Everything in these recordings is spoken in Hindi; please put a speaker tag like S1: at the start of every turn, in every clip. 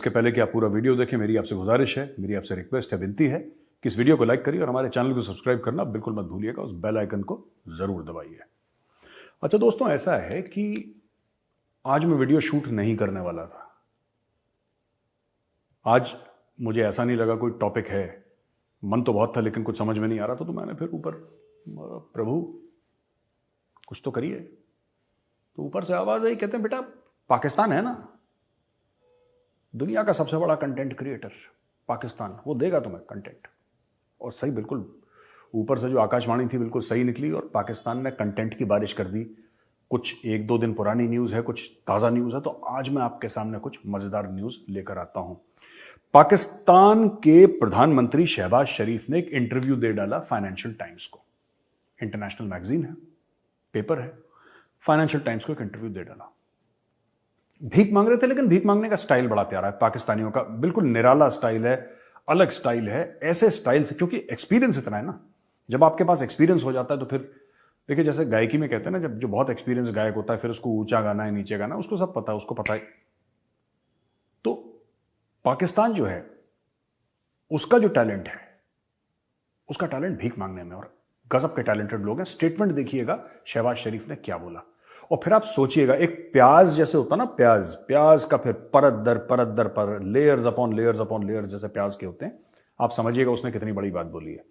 S1: इसके पहले कि आप पूरा वीडियो देखें, मेरी आपसे गुजारिश है, मेरी आपसे रिक्वेस्ट है, विनती है कि इस वीडियो को लाइक करिए और हमारे चैनल को सब्सक्राइब करना बिल्कुल मत भूलिएगा। उस बेल आइकन को जरूर दबाइए। अच्छा दोस्तों, ऐसा है कि आज मैं वीडियो शूट नहीं करने वाला था। आज मुझे ऐसा नहीं लगा कोई टॉपिक है, मन तो बहुत था लेकिन कुछ समझ में नहीं आ रहा था, तो मैंने फिर ऊपर प्रभु कुछ तो करिए। तो ऊपर से आवाज आई, कहते हैं बेटा पाकिस्तान है ना, दुनिया का सबसे बड़ा कंटेंट क्रिएटर पाकिस्तान, वो देगा तुम्हें कंटेंट। और सही, बिल्कुल ऊपर से जो आकाशवाणी थी बिल्कुल सही निकली और पाकिस्तान ने कंटेंट की बारिश कर दी। कुछ 1-2 दिन पुरानी न्यूज़ है, कुछ ताज़ा न्यूज़ है, तो आज मैं आपके सामने कुछ मज़ेदार न्यूज़ लेकर आता हूं। पाकिस्तान के प्रधानमंत्री शहबाज शरीफ ने एक इंटरव्यू दे डाला फाइनेंशियल टाइम्स को। इंटरनेशनल मैगजीन है, पेपर है, फाइनेंशियल टाइम्स को एक इंटरव्यू दे डाला। भीख मांग रहे थे, लेकिन भीख मांगने का स्टाइल बड़ा प्यारा है पाकिस्तानियों का, बिल्कुल निराला स्टाइल है, अलग स्टाइल है। ऐसे स्टाइल से, क्योंकि एक्सपीरियंस इतना है ना, जब आपके पास एक्सपीरियंस हो जाता है तो फिर देखिए, जैसे गायकी में कहते हैं ना, जब जो बहुत एक्सपीरियंस गायक होता है फिर उसको ऊंचा गाना है, नीचे गाना है, उसको सब पता है, उसको पता है। तो पाकिस्तान जो है, उसका जो टैलेंट है, उसका टैलेंट भीख मांगने में, और गजब के टैलेंटेड लोग हैं। स्टेटमेंट देखिएगा शहबाज शरीफ ने क्या बोला, और फिर आप सोचिएगा, एक प्याज जैसे होता ना, प्याज का फिर परत दर परत, लेयर्स अपॉन लेयर्स जैसे प्याज के होते हैं, आप समझिएगा उसने कितनी बड़ी बात बोली है।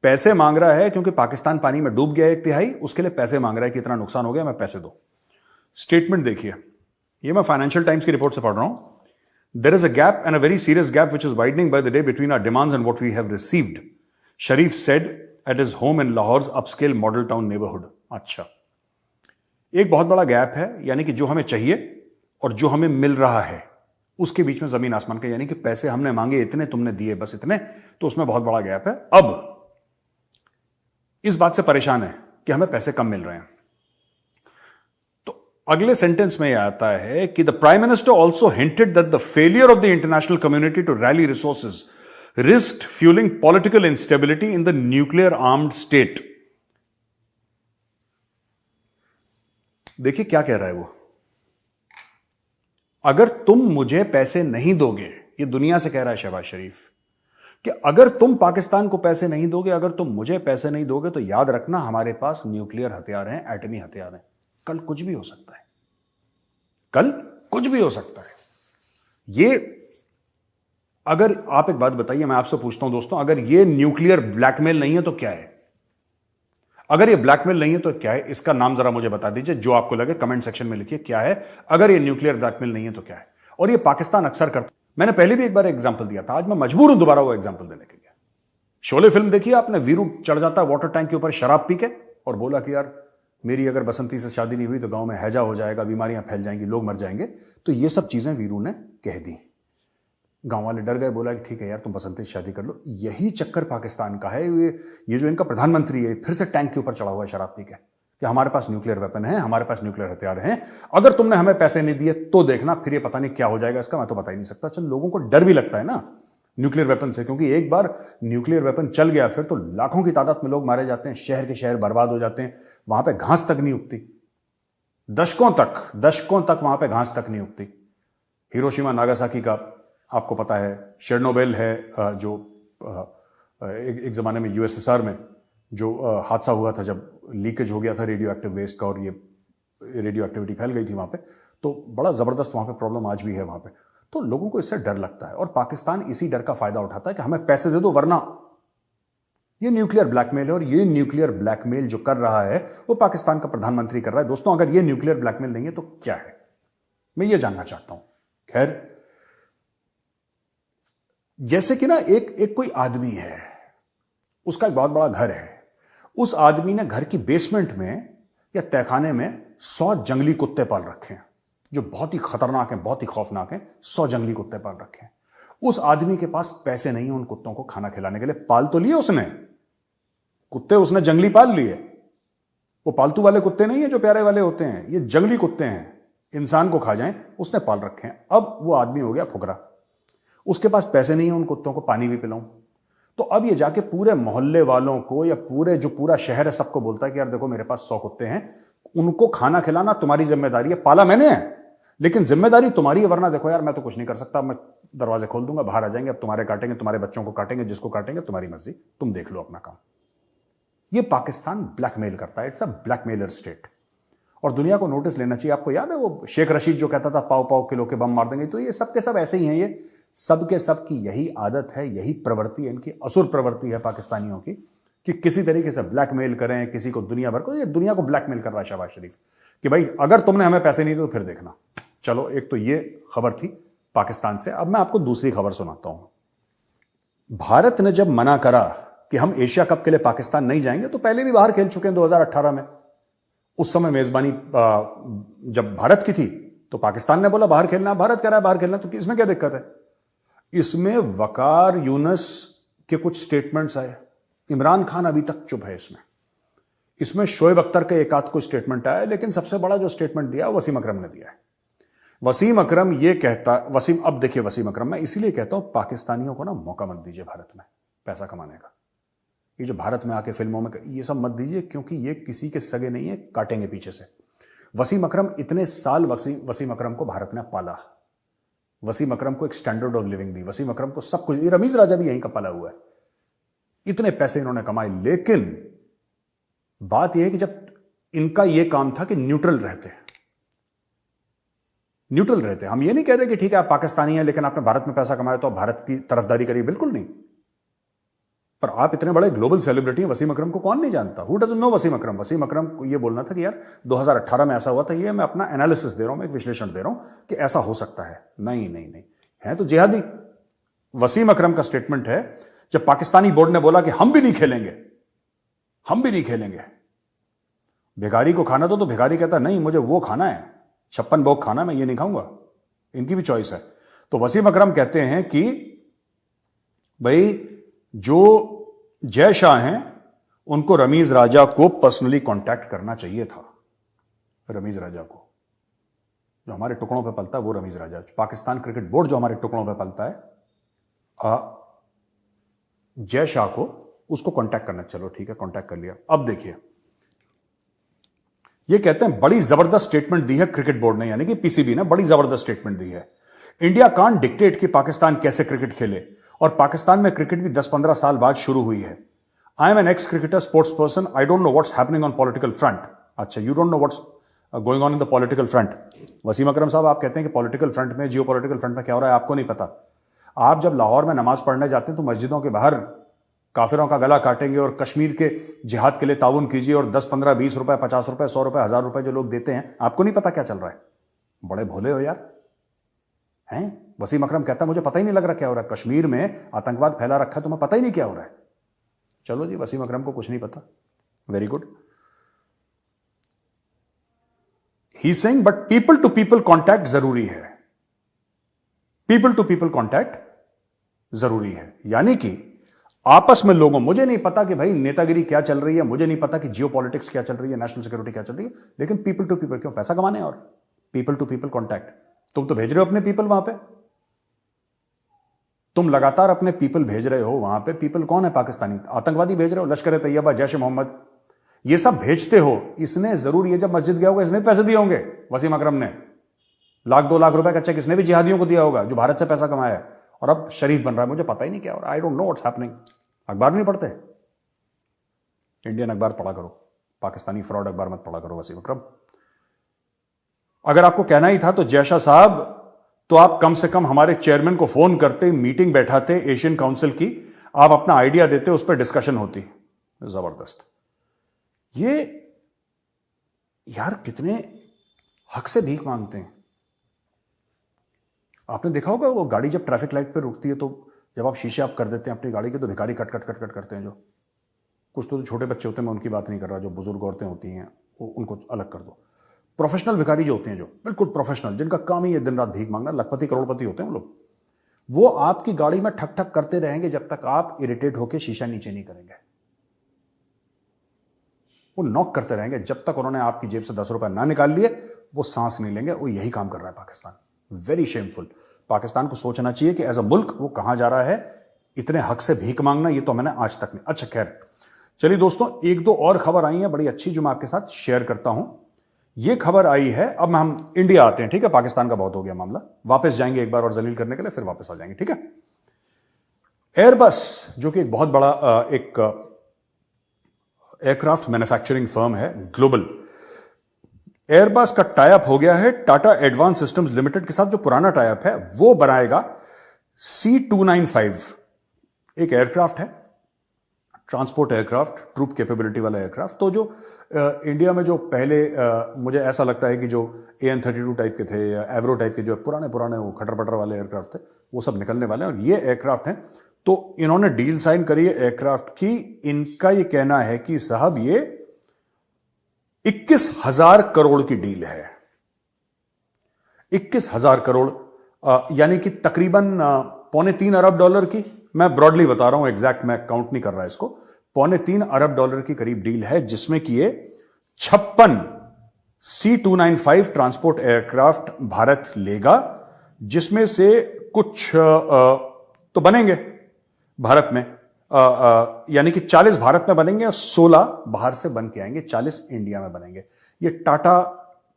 S1: पैसे मांग रहा है क्योंकि पाकिस्तान पानी में डूब गया 1/3, उसके लिए पैसे मांग रहा है कि इतना नुकसान हो गया, मैं पैसे दो। स्टेटमेंट देखिए, ये मैं फाइनेंशियल टाइम्स की रिपोर्ट से पढ़ रहा हूं। There is a gap and a very serious gap which is widening by the day between our demands and what we have received, Sharif said at his home in Lahore upscale model town neighbourhood. अच्छा, एक बहुत बड़ा गैप है, यानी कि जो हमें चाहिए और जो हमें मिल रहा है उसके बीच में जमीन आसमान का, यानी कि पैसे हमने मांगे इतने, तुमने दिए बस इतने, तो उसमें बहुत बड़ा गैप है। अब इस बात से परेशान है कि हमें पैसे कम मिल रहे हैं। तो अगले सेंटेंस में यह आता है कि the prime minister also hinted that the failure of the international community to rally resources risked fuelling political instability in the nuclear armed state. देखिए क्या कह रहा है वो, अगर तुम मुझे पैसे नहीं दोगे, ये दुनिया से कह रहा है शहबाज शरीफ, कि अगर तुम पाकिस्तान को पैसे नहीं दोगे, अगर तुम मुझे पैसे नहीं दोगे, तो याद रखना हमारे पास न्यूक्लियर हथियार हैं, एटमी हथियार हैं, कल कुछ भी हो सकता है, कल कुछ भी हो सकता है। ये, अगर आप एक बात बताइए, मैं आपसे पूछता हूं दोस्तों, अगर ये न्यूक्लियर ब्लैकमेल नहीं है तो क्या है? अगर ये ब्लैकमेल नहीं है तो क्या है? इसका नाम जरा मुझे बता दीजिए, जो आपको लगे कमेंट सेक्शन में लिखिए क्या है। अगर ये न्यूक्लियर ब्लैकमेल नहीं है तो क्या है? और ये पाकिस्तान अक्सर करता, मैंने पहले भी एक बार एग्जांपल दिया था, आज मैं मजबूर हूं दोबारा वो एग्जांपल देने के लिए। शोले फिल्म देखिए आपने, वीरू चढ़ जाता है वाटर टैंक के ऊपर शराब पी के और बोला कि यार मेरी अगर बसंती से शादी नहीं हुई तो गांव में हैजा हो जाएगा, बीमारियां फैल जाएंगी, लोग मर जाएंगे। तो ये सब चीजें वीरू ने कह दी, गांव वाले डर गए, बोला कि ठीक है यार तुम बसंती से शादी कर लो। यही चक्कर पाकिस्तान का है। ये जो इनका प्रधानमंत्री है, फिर से टैंक के ऊपर चढ़ा हुआ है शराब पी के, कि हमारे पास न्यूक्लियर वेपन है, हमारे पास न्यूक्लियर हथियार हैं, अगर तुमने हमें पैसे नहीं दिए तो देखना फिर ये पता नहीं क्या हो जाएगा इसका, मैं तो बता ही नहीं सकता। चल, लोगों को डर भी लगता है ना न्यूक्लियर वेपन से, क्योंकि एक बार न्यूक्लियर वेपन चल गया फिर तो लाखों की तादाद में लोग मारे जाते हैं, शहर के शहर बर्बाद हो जाते हैं, वहां पे घास तक नहीं उगती, दशकों तक वहां पे घास तक नहीं उगती। हिरोशिमा नागासाकी का आपको पता है, शेरनोबिल है, जो एक जमाने में यूएसएसआर में जो हादसा हुआ था, जब लीकेज हो गया था रेडियो एक्टिव वेस्ट का और ये रेडियो एक्टिविटी फैल गई थी वहां पे, तो बड़ा जबरदस्त वहां पे प्रॉब्लम आज भी है वहां पे। तो लोगों को इससे डर लगता है और पाकिस्तान इसी डर का फायदा उठाता है कि हमें पैसे दे दो, वरना ये न्यूक्लियर ब्लैकमेल है। और ये न्यूक्लियर ब्लैकमेल जो कर रहा है वो पाकिस्तान का प्रधानमंत्री कर रहा है। दोस्तों, अगर ये न्यूक्लियर ब्लैकमेल नहीं है तो क्या है, मैं ये जानना चाहता हूं। खैर, जैसे कि ना एक कोई आदमी है, उसका एक बहुत बड़ा घर है, उस आदमी ने घर की बेसमेंट में या तहखाने में 100 जंगली कुत्ते पाल रखे हैं, जो बहुत ही खतरनाक हैं, बहुत ही खौफनाक हैं। 100 जंगली कुत्ते पाल रखे हैं। उस आदमी के पास पैसे नहीं है उन कुत्तों को खाना खिलाने के लिए। पाल तो लिए उसने कुत्ते, उसने जंगली पाल लिए। वो पालतू वाले कुत्ते नहीं है जो प्यारे वाले होते हैं, ये जंगली कुत्ते हैं, इंसान को खा जाएं, उसने पाल रखे हैं। अब वो आदमी हो गया फुकरा, उसके पास पैसे नहीं है उन कुत्तों को पानी भी पिलाऊं। तो अब ये जाके पूरे मोहल्ले वालों को या पूरा शहर है सबको बोलता है कि यार देखो मेरे पास 100 कुत्ते हैं, उनको खाना खिलाना तुम्हारी जिम्मेदारी है, पाला मैंने है, लेकिन जिम्मेदारी तुम्हारी है, वरना देखो यार मैं तो कुछ नहीं कर सकता, मैं दरवाजे खोल दूंगा, बाहर आ जाएंगे, अब तुम्हारे काटेंगे, तुम्हारे बच्चों को काटेंगे, जिसको काटेंगे तुम्हारी मर्जी, तुम देख लो अपना काम। ये पाकिस्तान ब्लैकमेल करता है, इट्स अ ब्लैकमेलर स्टेट। और दुनिया को नोटिस लेना चाहिए। आपको याद है वो शेख रशीद जो कहता था पाव पाव किलो के बम मार देंगे, तो ये सब के सब ऐसे ही हैं, ये सब के सब की यही आदत है, यही प्रवृत्ति है, इनकी असुर प्रवृत्ति है पाकिस्तानियों की, कि किसी तरीके से ब्लैकमेल करें किसी को, दुनिया भर को। ये दुनिया को ब्लैकमेल कर रहा है शहबाज शरीफ कि भाई अगर तुमने हमें पैसे नहीं दिए तो फिर देखना। चलो, एक तो ये खबर थी पाकिस्तान से। अब मैं आपको दूसरी खबर सुनाता हूं। भारत ने जब मना करा कि हम एशिया कप के लिए पाकिस्तान नहीं जाएंगे, तो पहले भी बाहर खेल चुके हैं 2018 में। उस समय मेजबानी जब भारत की थी तो पाकिस्तान ने बोला बाहर खेलना, भारत कह रहा है बाहर खेलना, तो इसमें क्या दिक्कत है? इसमें वकार यूनुस के कुछ स्टेटमेंट्स आए, इमरान खान अभी तक चुप है इसमें शोएब अख्तर के एक आध कोई स्टेटमेंट आया, लेकिन सबसे बड़ा जो स्टेटमेंट दिया वसीम अकरम ने दिया है। वसीम अकरम ये कहता, अब देखिए वसीम अकरम, मैं इसीलिए कहता हूं पाकिस्तानियों को ना मौका मत दीजिए भारत में पैसा कमाने का। ये जो भारत में आके फिल्मों में ये सब मत दीजिए, क्योंकि ये किसी के सगे नहीं है, काटेंगे पीछे से। वसीम अकरम इतने साल वसीम अकरम को भारत ने पाला, वसीम अकरम को एक स्टैंडर्ड ऑफ लिविंग दी, वसीम अकरम को सब कुछ। रमीज राजा भी यहीं का पाला हुआ है, इतने पैसे इन्होंने कमाए। लेकिन बात यह है कि जब इनका यह काम था कि न्यूट्रल रहते, हम ये नहीं कह रहे कि ठीक है आप पाकिस्तानी हैं लेकिन आपने भारत में पैसा कमाया तो आप भारत की तरफदारी करिए, बिल्कुल नहीं। पर आप इतने बड़े ग्लोबल सेलिब्रिटी हैं, वसीम अकरम को कौन नहीं जानता? हु डजंट नो वसीम अकरम? वसीम अकरम को यह बोलना था कि यार 2018 में ऐसा हुआ था, ये मैं अपना एनालिसिस दे रहा हूं, एक विश्लेषण दे रहा हूं कि ऐसा हो सकता है। नहीं है तो जिहादी। वसीम अकरम का स्टेटमेंट है, जब पाकिस्तानी बोर्ड ने बोला कि हम भी नहीं खेलेंगे, भिखारी को खाना तो भिखारी कहता नहीं मुझे वो खाना है, 56 भोग खाना, मैं ये नहीं खाऊंगा, इनकी भी चॉइस है। तो वसीम अकरम कहते हैं कि भाई जो जय शाह हैं उनको रमीज राजा को पर्सनली कांटेक्ट करना चाहिए था। रमीज राजा को, जो हमारे टुकड़ों पे पलता है वो रमीज राजा, पाकिस्तान क्रिकेट बोर्ड जो हमारे टुकड़ों पे पलता है, जय शाह को, उसको कांटेक्ट करना। चलो ठीक है, कांटेक्ट कर लिया। अब देखिए ये कहते हैं बड़ी जबरदस्त स्टेटमेंट दी है क्रिकेट बोर्ड ने, यानी कि पीसीबी ने बड़ी जबरदस्त स्टेटमेंट दी है। इंडिया कांट डिक्टेट कि पाकिस्तान कैसे क्रिकेट खेले, और पाकिस्तान में क्रिकेट भी 10-15 साल बाद शुरू हुई है। I am an ex cricketer, sports person, I don't know what's happening on political front. अच्छा, you don't know what's going on in the political front. Wasim Akram साहब, आप कहते हैं कि पॉलिटिकल फ्रंट में, जियो पॉलिटिकल फ्रंट में क्या हो रहा है आपको नहीं पता। आप जब लाहौर में नमाज पढ़ने जाते हैं तो मस्जिदों के बाहर काफिरों का गला काटेंगे और कश्मीर के जिहाद के लिए ताउन कीजिए, और 10, 15, 20 रुपए, 50 रुपए, 100 रुपए, 1000 रुपए जो लोग देते हैं, आपको नहीं पता क्या चल रहा है? बड़े भोले हो यार, हैं? वसीम अकरम कहता है मुझे पता ही नहीं लग रहा क्या हो रहा है, कश्मीर में आतंकवाद फैला रखा है, तुम्हें पता ही नहीं क्या हो रहा है। चलो जी, वसीम अकरम को कुछ नहीं पता, very good. He saying but people to people contact जरूरी है, पीपल टू पीपल कांटेक्ट जरूरी है, यानी कि आपस में लोगों, मुझे नहीं पता कि भाई नेतागिरी क्या चल रही है, मुझे नहीं पता कि जियो पॉलिटिक्स क्या चल रही है, नेशनल सिक्योरिटी क्या चल रही है, लेकिन पीपल टू पीपल, क्यों? पैसा कमाने। और पीपल टू पीपल कांटेक्ट, तुम तो भेज रहे हो अपने पीपल वहां पे, तुम लगातार अपने पीपल भेज रहे हो वहां पे। पीपल कौन है? पाकिस्तानी आतंकवादी भेज रहे हो, लश्कर ए तैयबा, जैश ए मोहम्मद, ये सब भेजते हो। इसने जरूर, ये जब मस्जिद गया होगा इसने पैसे दिए होंगे, वसीम अकरम ने 1-2 लाख रुपए का चेक इसने भी जिहादियों को दिया होगा जो भारत से पैसा कमाया है, और अब शरीफ बन रहा है, मुझे पता ही नहीं क्या हो रहा, आई डोंट नो व्हाट्स हैपनिंग। अखबार नहीं पढ़ते? इंडियन अखबार पढ़ा करो, पाकिस्तानी फ्रॉड अखबार मत पढ़ा करो वसीम अकरम। अगर आपको कहना ही था तो जयशाह साहब, तो आप कम से कम हमारे चेयरमैन को फोन करते, मीटिंग बैठाते एशियन काउंसिल की, आप अपना आइडिया देते, उस पर डिस्कशन होती। जबरदस्त। ये यार कितने हक से भीख मांगते हैं। आपने देखा होगा वो गाड़ी जब ट्रैफिक लाइट पे रुकती है तो जब आप शीशे आप कर देते हैं अपनी गाड़ी के, तो भिखारी कट कट कट कट करते हैं। जो कुछ तो छोटे बच्चे होते हैं, मैं उनकी बात नहीं कर रहा, जो बुजुर्ग औरतें होती हैं उनको अलग कर दो। प्रोफेशनल भिखारी जो होते हैं, जो बिल्कुल प्रोफेशनल, जिनका काम ही है दिन रात भीख मांगना, लखपति करोड़पति होते हैं वो लोग, वो आपकी गाड़ी में ठक ठक करते रहेंगे जब तक आप इरिटेट होकर शीशा नीचे नहीं करेंगे। वो नॉक करते रहेंगे जब तक उन्होंने आपकी जेब से 10 रुपए ना निकाल लिए, वो सांस नहीं लेंगे। वो यही काम कर रहा है पाकिस्तान। Very shameful. पाकिस्तान को सोचना चाहिए कि एज अ मुल्क वो कहां जा रहा है। इतने हक से भीख मांगना, ये तो मैंने आज तक नहीं। अच्छा खैर, चलिए दोस्तों, 1-2 और खबर आई है बड़ी अच्छी जो मैं आपके साथ शेयर करता हूं। ये खबर आई है। अब हम इंडिया आते हैं, ठीक है, पाकिस्तान का बहुत हो गया मामला, वापस जाएंगे एक बार और जलील करने के लिए, फिर वापस आ जाएंगे, ठीक है। एयरबस जो कि एक बहुत बड़ा एक एयरक्राफ्ट मैन्युफैक्चरिंग फर्म है ग्लोबल, एयरबस का टाइप हो गया है टाटा एडवांस सिस्टम्स लिमिटेड के साथ। जो पुराना टाइप है वो बनाएगा C295, एक एयरक्राफ्ट है, ट्रांसपोर्ट एयरक्राफ्ट, ट्रूप कैपेबिलिटी वाला एयरक्राफ्ट। तो जो इंडिया में जो पहले मुझे ऐसा लगता है कि जो AN-32 टाइप के थे या एवरो टाइप के जो पुराने पुराने वो खटर पटर वाले एयरक्राफ्ट थे, वो सब निकलने वाले हैं और ये एयरक्राफ्ट हैं। तो इन्होंने डील साइन करी है एयरक्राफ्ट की। इनका ये कहना है कि साहब ये 21,000 करोड़ की डील है। 21,000 करोड़ यानी कि तकरीबन $2.25 अरब की, मैं ब्रॉडली बता रहा हूं, एग्जैक्ट मैं काउंट नहीं कर रहा इसको, $2.25 अरब की करीब डील है, जिसमें कि ये 56 C295 ट्रांसपोर्ट एयरक्राफ्ट भारत लेगा, जिसमें से कुछ तो बनेंगे भारत में, यानी कि 40 भारत में बनेंगे और 16 बाहर से बन के आएंगे, 40 इंडिया में बनेंगे। ये टाटा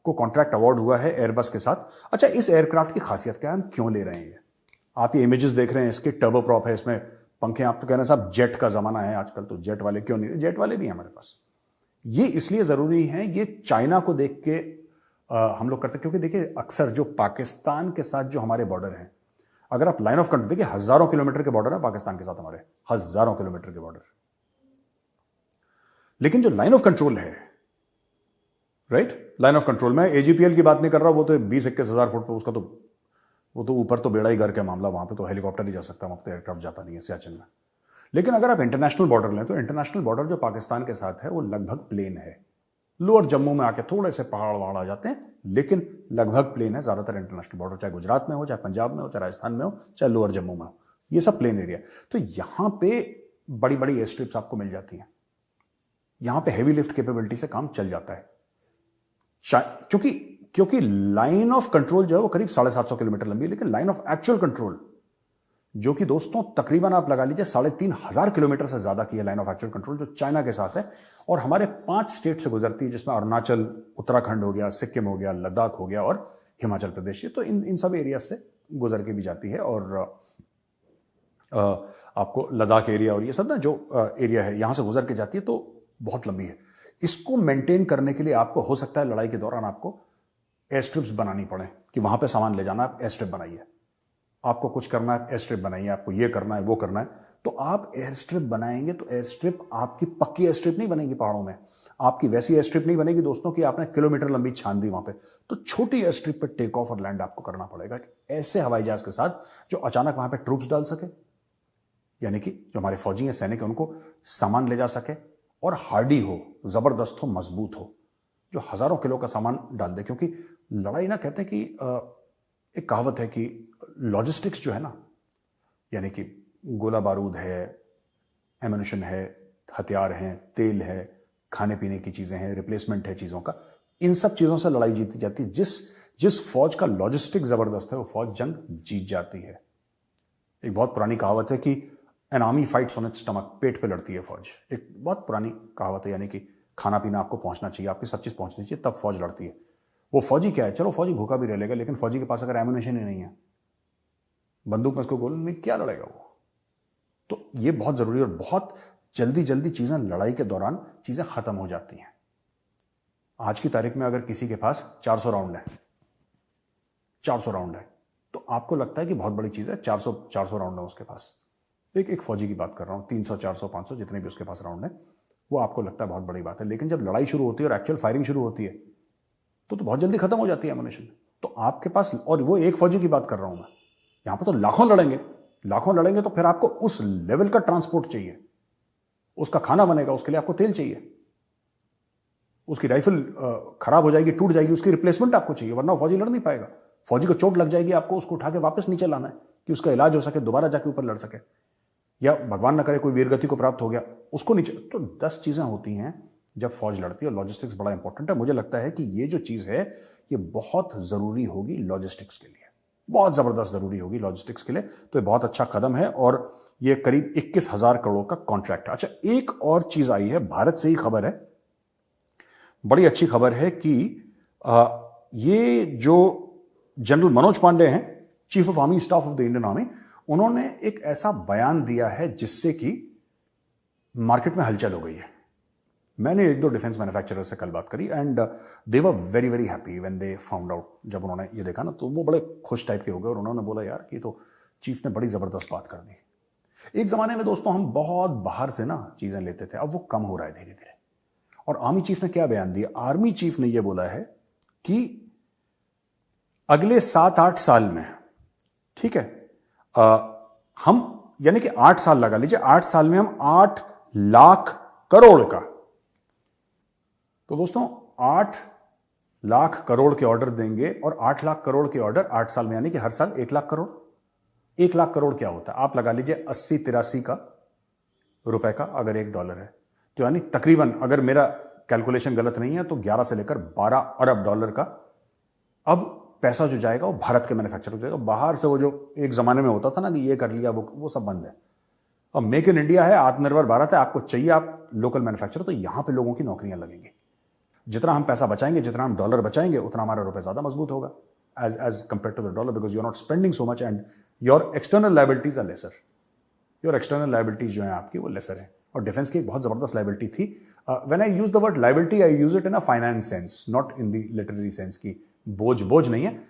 S1: को कॉन्ट्रैक्ट अवार्ड हुआ है एयरबस के साथ। अच्छा, इस एयरक्राफ्ट की खासियत क्या है, हम क्यों ले रहे हैं? आप ये इमेजेस देख रहे हैं, इसके टर्बो प्रॉप है, इसमें पंखे। आप तो कह रहे हैं साहब जेट का जमाना है आजकल, तो जेट वाले क्यों नहीं? जेट वाले भी हैं हमारे पास। ये इसलिए जरूरी है, ये चाइना को देख के हम लोग करते, क्योंकि देखिए अक्सर जो पाकिस्तान के साथ जो हमारे बॉर्डर हैं, अगर आप लाइन ऑफ कंट्रोल देखिए, हजारों किलोमीटर के बॉर्डर है पाकिस्तान के साथ हमारे, हजारों किलोमीटर के बॉर्डर। लेकिन जो लाइन ऑफ कंट्रोल है, राइट, लाइन ऑफ कंट्रोल, में AGPL की बात नहीं कर रहा, वो तो 20-21 हजार फुट पे, उसका तो वो तो ऊपर तो बेड़ा ही घर का मामला, वहां पे तो हेलीकॉप्टर ही जा सकता है, वहां पे एयरक्राफ्ट जाता नहीं है सियाचिन में। लेकिन अगर आप इंटरनेशनल बॉर्डर लें, तो इंटरनेशनल बॉर्डर जो पाकिस्तान के साथ है वो लगभग प्लेन है। लोअर जम्मू में आके थोड़े से पहाड़ वहाड़ आ जाते हैं, लेकिन लगभग प्लेन है ज्यादातर इंटरनेशनल बॉर्डर, चाहे गुजरात में हो, चाहे पंजाब में हो, चाहे राजस्थान में हो, चाहे लोअर जम्मू में हो, ये सब प्लेन एरिया। तो यहां पे बड़ी बड़ी एयर स्ट्रिप्स आपको मिल जाती हैं, यहां पे हेवी लिफ्ट कैपेबिलिटी से काम चल जाता है। क्योंकि लाइन ऑफ कंट्रोल जो है वो करीब 750 किलोमीटर लंबी है, लेकिन लाइन ऑफ एक्चुअल कंट्रोल जो कि दोस्तों तकरीबन आप लगा लीजिए 3,500 किलोमीटर से ज्यादा की है लाइन ऑफ एक्चुअल कंट्रोल, जो चाइना के साथ है और हमारे 5 स्टेट से गुजरती है, जिसमें अरुणाचल, उत्तराखंड हो गया, सिक्किम हो गया, लद्दाख हो गया और हिमाचल प्रदेश। तो इन सब एरिया से गुजर के भी जाती है और आपको लद्दाख एरिया और ये सब ना जो एरिया है यहां से गुजर के जाती है, तो बहुत लंबी है। इसको मेंटेन करने के लिए आपको हो सकता है लड़ाई के दौरान आपको एयर स्ट्रिप्स बनानी पड़े, कि वहां पे सामान ले जाना, आप एयर स्ट्रिप बनाइए, आपको कुछ करना है एयर स्ट्रिप बनाइए, आपको ये करना है वो करना है, तो आप एयर स्ट्रिप बनाएंगे तो एयर स्ट्रिप आपकी पक्की एयर स्ट्रिप नहीं बनेगी पहाड़ों में, आपकी वैसी एयर स्ट्रिप नहीं बनेगी दोस्तों कि आपने किलोमीटर लंबी छान दी वहां पे। तो छोटी एयर स्ट्रिप पर टेक ऑफ और लैंड आपको करना पड़ेगा, ऐसे हवाई जहाज के साथ जो अचानक वहां पे ट्रूप्स डाल सके, यानी कि जो हमारे फौजी हैं, सैनिक हैं, उनको सामान ले जा सके और हार्डी हो, जबरदस्त हो, मजबूत हो, जो हजारों किलो का सामान डाल दे। क्योंकि लड़ाई ना, कहते हैं कि एक कहावत है कि लॉजिस्टिक्स जो है ना, यानी कि गोला बारूद है, एम्यूनिशन है, हथियार हैं, तेल है, खाने पीने की चीजें हैं, रिप्लेसमेंट है चीजों का, इन सब चीजों से लड़ाई जीती जाती है। जिस फौज का लॉजिस्टिक जबरदस्त है वो फौज जंग जीत जाती है। एक बहुत पुरानी कहावत है कि an army fights on its stomach, पेट पे लड़ती है फौज। एक बहुत पुरानी कहावत है, यानी कि खाना पीना आपको पहुंचना चाहिए, आपकी सब चीज पहुंचनी चाहिए, तब फौज लड़ती है। वो फौजी क्या है, चलो फौजी भूखा भी रह लेगा, लेकिन फौजी के पास अगर एम्यूनिशन ही नहीं है, बंदूक में उसको गोली नहीं, क्या लड़ेगा वो? तो ये बहुत जरूरी है और बहुत जल्दी जल्दी चीजें, लड़ाई के दौरान चीजें खत्म हो जाती हैं। आज की तारीख में अगर किसी के पास 400 राउंड है, 400 राउंड है, तो आपको लगता है कि बहुत बड़ी चीज है, 400 राउंड है उसके पास। एक फौजी की बात कर रहा हूं, 300, 400, 500 जितने भी उसके पास राउंड है, वो आपको लगता है बहुत बड़ी बात है। लेकिन जब लड़ाई शुरू होती है और एक्चुअल फायरिंग शुरू होती है, तो बहुत जल्दी खत्म हो जाती है एम्यूनिशन। तो आपके पास, और वो एक फौजी की बात कर रहा हूं मैं, यहां पर तो लाखों लड़ेंगे, तो फिर आपको उस लेवल का ट्रांसपोर्ट चाहिए, उसका खाना बनेगा, उसके लिए आपको तेल चाहिए, उसकी राइफल खराब हो जाएगी, टूट जाएगी, उसकी रिप्लेसमेंट आपको चाहिए, वरना फौजी लड़ नहीं पाएगा। फौजी को चोट लग जाएगी, आपको उसको उठा के वापस नीचे लाना है कि उसका इलाज हो सके, दोबारा जाके ऊपर लड़ सके, या भगवान न करे कोई वीरगति को प्राप्त हो गया, उसको नीचे। तो 10 चीजें होती हैं जब फौज लड़ती है, और लॉजिस्टिक्स बड़ा इंपॉर्टेंट है। मुझे लगता है कि ये जो चीज है ये बहुत जरूरी होगी लॉजिस्टिक्स के लिए, बहुत जबरदस्त जरूरी होगी लॉजिस्टिक्स के लिए। तो ये बहुत अच्छा कदम है और ये करीब 21,000 करोड़ का कॉन्ट्रैक्ट है। अच्छा, एक और चीज आई है, भारत से ही खबर है, बड़ी अच्छी खबर है कि ये जो जनरल मनोज पांडे हैं, chief of army staff of the Indian army, उन्होंने एक ऐसा बयान दिया है जिससे कि मार्केट में हलचल हो गई है। मैंने एक दो डिफेंस मैन्युफैक्चरर से कल बात करी and they were very very happy when they found out. जब उन्होंने ये देखा ना तो वो बड़े खुश टाइप के हो गए और उन्होंने बोला यार कि तो चीफ ने बड़ी जबरदस्त बात कर दी। एक जमाने में दोस्तों हम बहुत बाहर से ना चीजें लेते थे, अब वो कम हो रहा है धीरे धीरे। और आर्मी चीफ ने क्या बयान दिया? आर्मी चीफ ने यह बोला है कि अगले 7-8 साल में, ठीक है, हम यानी कि 8 साल लगा लीजिए, 8 साल में हम 8 लाख करोड़ का, तो दोस्तों 8 लाख करोड़ के ऑर्डर देंगे और 8 लाख करोड़ के ऑर्डर 8 साल में, यानी कि हर साल 1 लाख करोड़। 1 लाख करोड़ क्या होता है? आप लगा लीजिए 80-83 का रुपए का अगर $1 है, तो यानी तकरीबन, अगर मेरा कैलकुलेशन गलत नहीं है, तो 11 से लेकर 12 अरब डॉलर का अब पैसा जो जाएगा वो भारत के मैन्युफैक्चर हो जाएगा। बाहर से वो जो एक जमाने में होता था ना कि ये कर लिया वो सब बंद है। अब मेक इन इंडिया है, आत्मनिर्भर भारत है, आपको चाहिए आप लोकल मैन्युफैक्चर, तो यहां पे लोगों की नौकरियां लगेंगी। जितना हम पैसा बचाएंगे, जितना हम डॉलर बचाएंगे, उतना हमारा रुपए ज्यादा मजबूत होगा as compare to the dollar, because you are not spending so much and your external liabilities are lesser. Your external liabilities जो है आपकी वो लेसर है। और डिफेंस की एक बहुत जबरदस्त लायबिलिटी थी। When I use the word liability, I use it in a finance sense, not in the literary sense की बोझ नहीं है।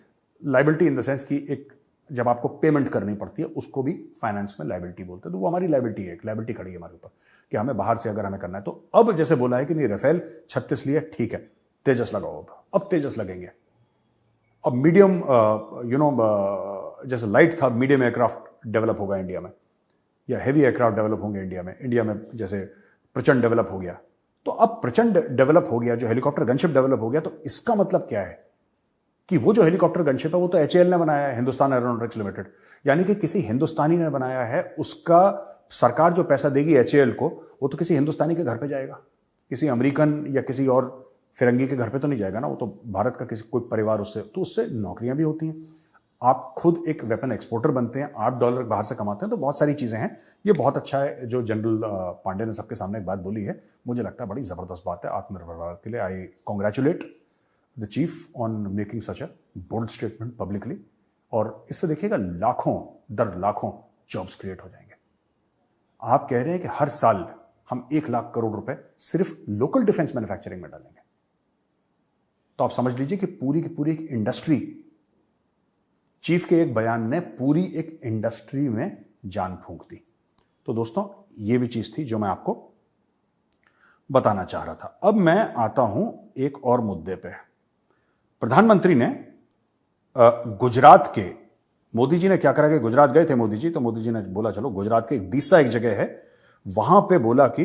S1: लायबिलिटी इन द सेंस की एक, जब आपको पेमेंट करनी पड़ती है, उसको भी फाइनेंस में लायबिलिटी बोलते हैं। तो वो हमारी लायबिलिटी है, एक लायबिलिटी खड़ी है हमारे ऊपर कि हमें बाहर से अगर हमें करना है। तो अब जैसे बोला है कि नहीं, राफेल 36 लिए, ठीक है, तेजस लगाओ। अब तेजस लगेंगे। अब मीडियम जैसे लाइट था, मीडियम एयरक्राफ्ट डेवलप होगा इंडिया में, या हेवी एयरक्राफ्ट डेवलप होंगे इंडिया में जैसे प्रचंड डेवलप हो गया, तो अब प्रचंड डेवलप हो गया, जो हेलीकॉप्टर गनशिप डेवलप हो गया, तो इसका मतलब क्या है कि वो जो हेलीकॉप्टर गनशिप है वो तो HAL ने बनाया है, हिंदुस्तान एरोनॉटिक्स लिमिटेड, यानी कि किसी हिंदुस्तानी ने बनाया है। उसका सरकार जो पैसा देगी HAL को, वो तो किसी हिंदुस्तानी के घर पे जाएगा, किसी अमेरिकन या किसी और फिरंगी के घर पे तो नहीं जाएगा ना, वो तो भारत का किसी कोई परिवार, उससे तो उससे नौकरियां भी होती हैं। आप खुद एक वेपन एक्सपोर्टर बनते हैं, $8 बाहर से कमाते हैं, तो बहुत सारी चीजें हैं। ये बहुत अच्छा है जो जनरल पांडे ने सबके सामने एक बात बोली है, मुझे लगता है बड़ी जबरदस्त बात है आत्मनिर्भर भारत के लिए। I congratulate the chief on making such a bold statement publicly. और इससे देखिएगा लाखों दर लाखों जॉब्स क्रिएट हो जाएंगे। आप कह रहे हैं कि हर साल हम 1 लाख करोड़ रुपए सिर्फ लोकल डिफेंस मैन्युफैक्चरिंग में डालेंगे, तो आप समझ लीजिए कि पूरी की पूरी एक इंडस्ट्री, चीफ के एक बयान ने पूरी एक इंडस्ट्री में जान फूंक दी। तो दोस्तों ये भी चीज थी जो मैं आपको बताना चाह रहा था। अब मैं आता हूं एक और मुद्दे पे। प्रधानमंत्री ने गुजरात के, मोदी जी ने क्या करा कि गुजरात गए थे मोदी जी, तो मोदी जी ने बोला चलो गुजरात के दीसा एक जगह है, वहां पे बोला कि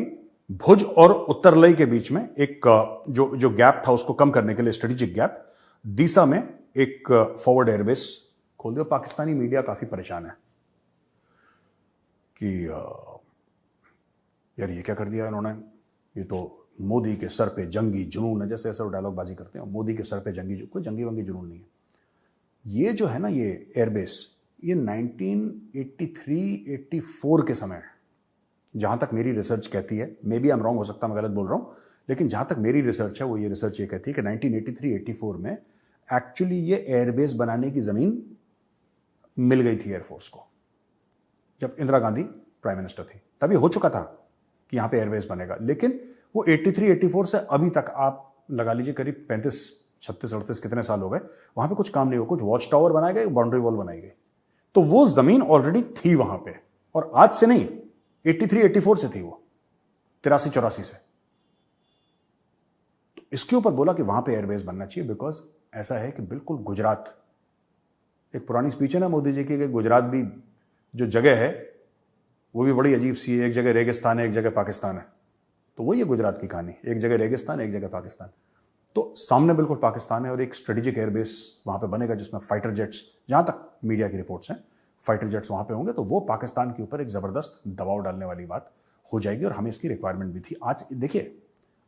S1: भुज और उत्तरलई के बीच में एक जो गैप था उसको कम करने के लिए, स्ट्रेटेजिक गैप, दीसा में एक फॉरवर्ड एयरबेस खोल दिया। पाकिस्तानी मीडिया काफी परेशान है कि यार ये क्या कर दिया इन्होंने, ये तो मोदी के सर पे जंगी जुनून है, जैसे ऐसा डायलॉग बाजी करते हैं, मोदी के सर पे कोई जंगी वंगी जुनून नहीं है। ये जो है ना ये एयरबेस, ये 1983-84 के समय, जहां तक मेरी रिसर्च कहती है, may be I am wrong, हो सकता है मैं गलत बोल रहा हूं, लेकिन जहां तक मेरी रिसर्च है वो ये रिसर्च ये कहती है कि 1983-84 में एक्चुअली ये एयरबेस बनाने की जमीन मिल गई थी एयरफोर्स को। जब इंदिरा गांधी प्राइम मिनिस्टर थी तभी हो चुका था कि यहां पे एयरबेस बनेगा, लेकिन वो 83-84 से अभी तक आप लगा लीजिए करीब 35-36-38 कितने साल हो गए, वहां पे कुछ काम नहीं हुआ। कुछ वॉच टावर बनाए गए, बाउंड्री वॉल बनाई गई, तो वो जमीन ऑलरेडी थी वहां पे, और आज से नहीं, 83-84 से थी वो, 83-84 से। तो इसके ऊपर बोला कि वहां पे एयरबेस बनना चाहिए, बिकॉज ऐसा है कि बिल्कुल गुजरात, एक पुरानी स्पीच है ना मोदी जी की कि गुजरात भी जो जगह है वो भी बड़ी अजीब सी है, एक जगह रेगिस्तान है, एक जगह पाकिस्तान है, तो वही है गुजरात की कहानी, एक जगह रेगिस्तान, एक जगह पाकिस्तान। तो सामने बिल्कुल पाकिस्तान है और एक स्ट्रेटेजिक एयरबेस वहां पे बनेगा जिसमें फाइटर जेट्स, जहां तक मीडिया की रिपोर्ट्स हैं, फाइटर जेट्स वहां पे होंगे, तो वो पाकिस्तान के ऊपर एक जबरदस्त दबाव डालने वाली बात हो जाएगी, और हमें इसकी रिक्वायरमेंट भी थी। आज देखिए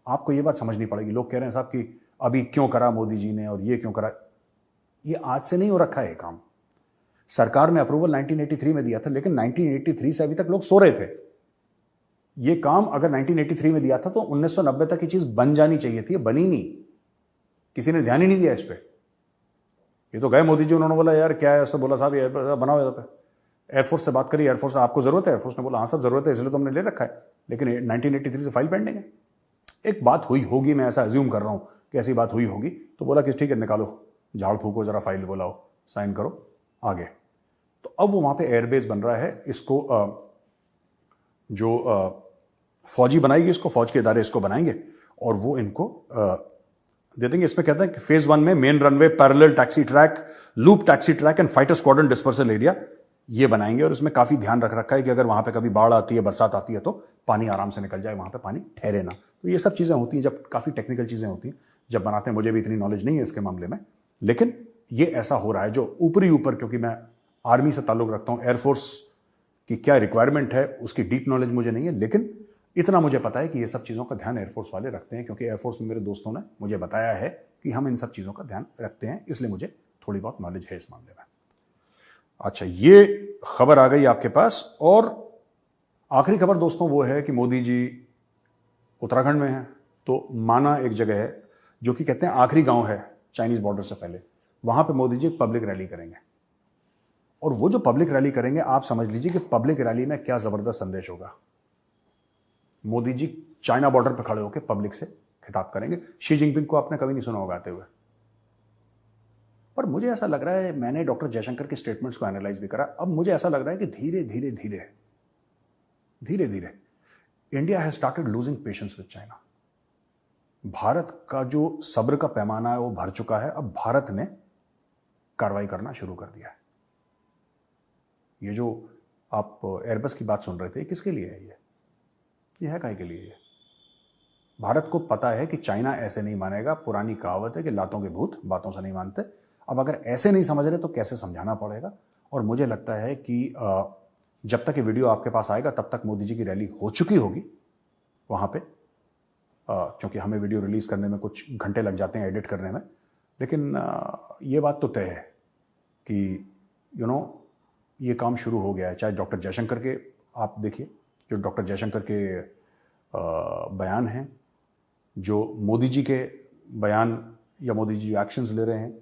S1: आपको ये बात समझनी पड़ेगी। लोग कह रहे हैं साहब कि अभी क्यों करा मोदी जी ने और ये क्यों करा, ये आज से नहीं हो रखा है काम। सरकार ने अप्रूवल 1983 में दिया था, लेकिन 1983 से अभी तक लोग सो रहे थे। ये काम अगर 1983 में दिया था तो 1990 तक ये चीज बन जानी चाहिए थी, बनी नहीं। किसी ने ध्यान ही नहीं दिया इस पर। ये तो गए मोदी जी, उन्होंने बोला यार क्या है, ऐसा बोला साहब ये बनाओ यहाँ पे। एयरफोर्स से बात करी, एयरफोर्स आपको जरूरत है? एयरफोर्स ने बोला हाँ सब जरूरत है, इसलिए तो हमने ले रखा है, लेकिन 1983 से फाइल पेंडिंग है। एक बात हुई होगी, मैं ऐसा अज्यूम कर रहा हूं कि ऐसी बात हुई होगी, तो बोला कि ठीक है निकालो, झाड़ फूको जरा, फाइल बोलाओ, साइन करो, आगे। तो अब वो वहां पे एयरबेस बन रहा है, इसको जो फौजी बनाएगी, इसको फौज के इदारे इसको बनाएंगे और वो इनको दे देंगे। इसमें कहते हैं कि फेज 1 में main runway, parallel taxi track, loop taxi track and fighter squadron dispersal area ये बनाएंगे। और इसमें काफी ध्यान रख रखा है कि अगर वहां पे कभी बाढ़ आती है, बरसात आती है, तो पानी आराम से निकल जाए, वहां पे पानी ठहरे ना। तो ये सब चीजें होती हैं, जब काफी टेक्निकल चीजें होती हैं जब बनाते हैं। मुझे भी इतनी नॉलेज नहीं है इसके मामले में, लेकिन ये ऐसा हो रहा है जो ऊपर क्योंकि मैं आर्मी से ताल्लुक रखता हूं, एयरफोर्स की क्या रिक्वायरमेंट है उसकी डीप नॉलेज मुझे नहीं है, लेकिन इतना मुझे पता है कि ये सब चीज़ों का ध्यान एयरफोर्स वाले रखते हैं, क्योंकि एयरफोर्स में मेरे दोस्तों ने मुझे बताया है कि हम इन सब चीज़ों का ध्यान रखते हैं, इसलिए मुझे थोड़ी बहुत नॉलेज है इस मामले में। अच्छा, ये खबर आ गई आपके पास। और आखिरी खबर दोस्तों वो है कि मोदी जी उत्तराखंड में हैं। तो माना एक जगह है जो कि कहते हैं आखिरी गांव है चाइनीज बॉर्डर से पहले, वहां पे मोदी जी एक पब्लिक रैली करेंगे। और वो जो पब्लिक रैली करेंगे, आप समझ लीजिए कि पब्लिक रैली में क्या जबरदस्त संदेश होगा। मोदी जी चाइना बॉर्डर पर खड़े होकर पब्लिक से खिताब करेंगे। शी जिनपिंग को आपने कभी नहीं सुना होगा आते हुए, पर मुझे ऐसा लग रहा है, मैंने डॉक्टर जयशंकर के स्टेटमेंट्स को एनालाइज भी करा, अब मुझे ऐसा लग रहा है कि धीरे धीरे India has started losing patience with China. Bharat का जो सब्र का पैमाना है वो भर चुका है। अब भारत ने कार्रवाई करना शुरू कर दिया है। ये जो आप एयरबस की बात सुन रहे थे, किसके लिए है ये है काहे के लिए? भारत को पता है कि चाइना ऐसे नहीं मानेगा। पुरानी कहावत है कि लातों के भूत बातों से नहीं मानते। अब अगर ऐसे नहीं समझ रहे तो कैसे समझाना पड़ेगा। और मुझे लगता है कि जब तक ये वीडियो आपके पास आएगा तब तक मोदी जी की रैली हो चुकी होगी वहां पे, क्योंकि हमें वीडियो रिलीज करने में कुछ घंटे लग जाते हैं, एडिट करने में। लेकिन ये बात तो तय है कि ये काम शुरू हो गया है। चाहे डॉक्टर जयशंकर के आप देखिए, जो डॉक्टर जयशंकर के बयान हैं, जो मोदी जी के बयान या मोदी जी जो एक्शंस ले रहे हैं,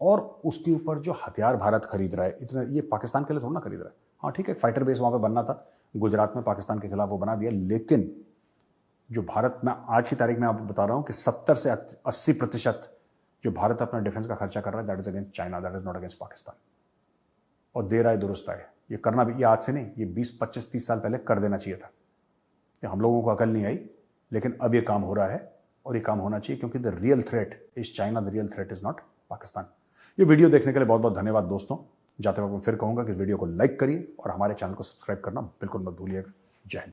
S1: और उसके ऊपर जो हथियार भारत खरीद रहा है, इतना ये पाकिस्तान के लिए थोड़ा ना खरीद रहा है। हाँ ठीक है, फाइटर बेस वहाँ पे बनना था गुजरात में, पाकिस्तान के खिलाफ वो बना दिया। लेकिन जो भारत में आज की तारीख में आपको बता रहा हूँ कि 70 से 80% जो भारत अपना डिफेंस का खर्चा कर रहा है, that is against China, that is not against Pakistan. और देर आए दुरुस्त आए, ये करना भी, ये आज से नहीं, ये 20, 25, 30 साल पहले कर देना चाहिए था। ये हम लोगों को अकल नहीं आई, लेकिन अब ये काम हो रहा है और ये काम होना चाहिए, क्योंकि the real threat is China, the real threat is not Pakistan. ये वीडियो देखने के लिए बहुत बहुत धन्यवाद दोस्तों। जाते वक्त मैं फिर कहूंगा कि इस वीडियो को लाइक करिए और हमारे चैनल को सब्सक्राइब करना बिल्कुल मत भूलिएगा। जय हिंद।